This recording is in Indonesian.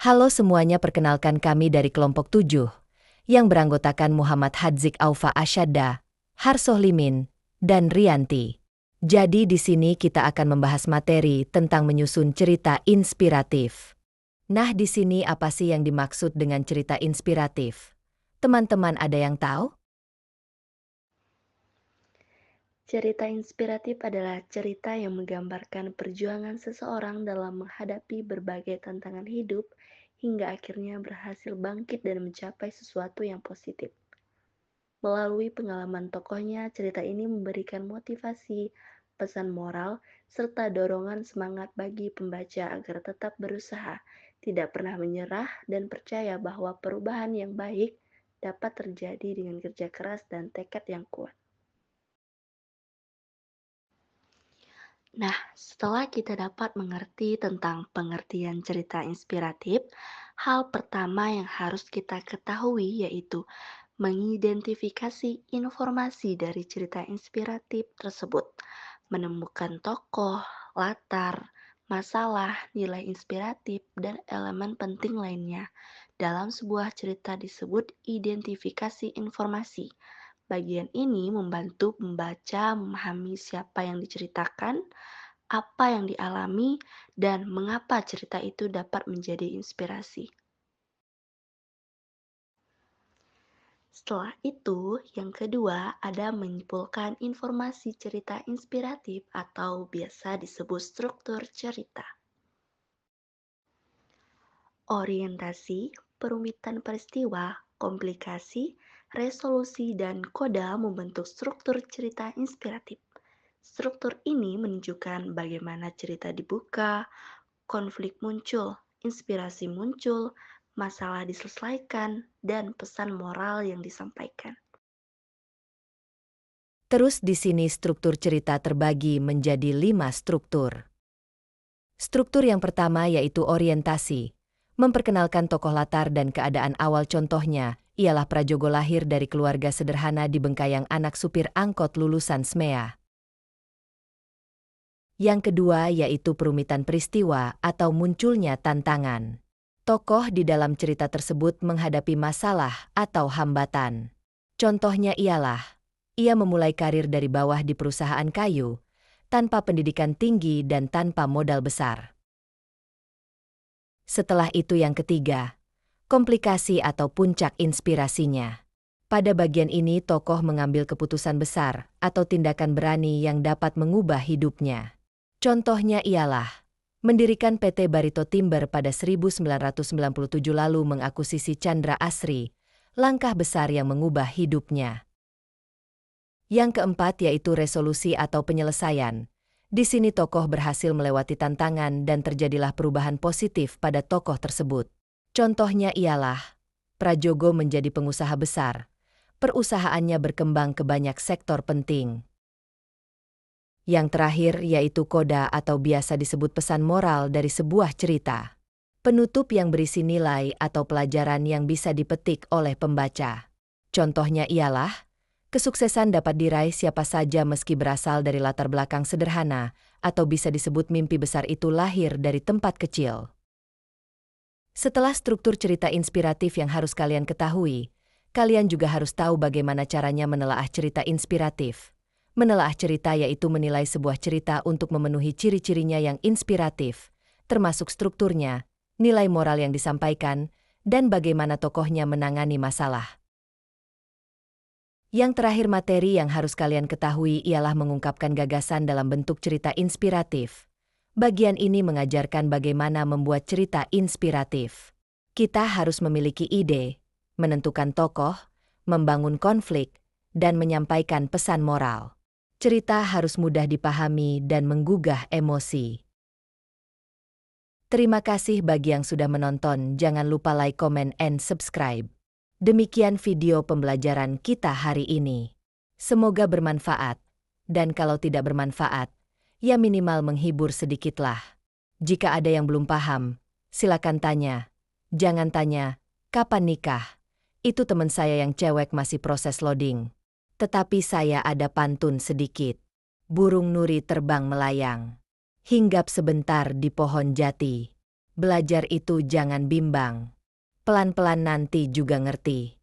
Halo semuanya, perkenalkan kami dari kelompok 7, yang beranggotakan Muhammad Hadzik Aufa Asyada, Harsoh Limin, dan Rianti. Jadi di sini kita akan membahas materi tentang menyusun cerita inspiratif. Nah, di sini apa sih yang dimaksud dengan cerita inspiratif? Teman-teman ada yang tahu? Cerita inspiratif adalah cerita yang menggambarkan perjuangan seseorang dalam menghadapi berbagai tantangan hidup hingga akhirnya berhasil bangkit dan mencapai sesuatu yang positif. Melalui pengalaman tokohnya, cerita ini memberikan motivasi, pesan moral, serta dorongan semangat bagi pembaca agar tetap berusaha, tidak pernah menyerah, dan percaya bahwa perubahan yang baik dapat terjadi dengan kerja keras dan tekad yang kuat. Nah, setelah kita dapat mengerti tentang pengertian cerita inspiratif, hal pertama yang harus kita ketahui yaitu mengidentifikasi informasi dari cerita inspiratif tersebut, menemukan tokoh, latar, masalah, nilai inspiratif, dan elemen penting lainnya. Dalam sebuah cerita disebut identifikasi informasi. Bagian ini membantu pembaca memahami siapa yang diceritakan, apa yang dialami, dan mengapa cerita itu dapat menjadi inspirasi. Setelah itu, yang kedua ada menyimpulkan informasi cerita inspiratif atau biasa disebut struktur cerita. Orientasi, perumitan peristiwa, komplikasi, resolusi, dan koda membentuk struktur cerita inspiratif. Struktur ini menunjukkan bagaimana cerita dibuka, konflik muncul, inspirasi muncul, masalah diselesaikan, dan pesan moral yang disampaikan. Terus di sini struktur cerita terbagi menjadi 5 struktur. Struktur yang pertama yaitu orientasi, memperkenalkan tokoh latar dan keadaan awal. Contohnya ialah Prajogo lahir dari keluarga sederhana di Bengkayang, anak supir angkot lulusan SMEA. Yang kedua yaitu perumitan peristiwa atau munculnya tantangan. Tokoh di dalam cerita tersebut menghadapi masalah atau hambatan. Contohnya ialah, ia memulai karir dari bawah di perusahaan kayu, tanpa pendidikan tinggi dan tanpa modal besar. Setelah itu yang ketiga, komplikasi atau puncak inspirasinya. Pada bagian ini tokoh mengambil keputusan besar atau tindakan berani yang dapat mengubah hidupnya. Contohnya ialah, mendirikan PT Barito Timber pada 1997 lalu mengakuisisi Chandra Asri, langkah besar yang mengubah hidupnya. Yang keempat yaitu resolusi atau penyelesaian. Di sini tokoh berhasil melewati tantangan dan terjadilah perubahan positif pada tokoh tersebut. Contohnya ialah, Prajogo menjadi pengusaha besar. Perusahaannya berkembang ke banyak sektor penting. Yang terakhir yaitu koda atau biasa disebut pesan moral dari sebuah cerita. Penutup yang berisi nilai atau pelajaran yang bisa dipetik oleh pembaca. Contohnya ialah, kesuksesan dapat diraih siapa saja meski berasal dari latar belakang sederhana, atau bisa disebut mimpi besar itu lahir dari tempat kecil. Setelah struktur cerita inspiratif yang harus kalian ketahui, kalian juga harus tahu bagaimana caranya menelaah cerita inspiratif. Menelaah cerita yaitu menilai sebuah cerita untuk memenuhi ciri-cirinya yang inspiratif, termasuk strukturnya, nilai moral yang disampaikan, dan bagaimana tokohnya menangani masalah. Yang terakhir materi yang harus kalian ketahui ialah mengungkapkan gagasan dalam bentuk cerita inspiratif. Bagian ini mengajarkan bagaimana membuat cerita inspiratif. Kita harus memiliki ide, menentukan tokoh, membangun konflik, dan menyampaikan pesan moral. Cerita harus mudah dipahami dan menggugah emosi. Terima kasih bagi yang sudah menonton, jangan lupa like, comment, and subscribe. Demikian video pembelajaran kita hari ini. Semoga bermanfaat, dan kalau tidak bermanfaat, ya minimal menghibur sedikitlah. Jika ada yang belum paham, silakan tanya. Jangan tanya, kapan nikah? Itu teman saya yang cewek masih proses loading. Tetapi saya ada pantun sedikit. Burung nuri terbang melayang. Hinggap sebentar di pohon jati. Belajar itu jangan bimbang. Pelan-pelan nanti juga ngerti.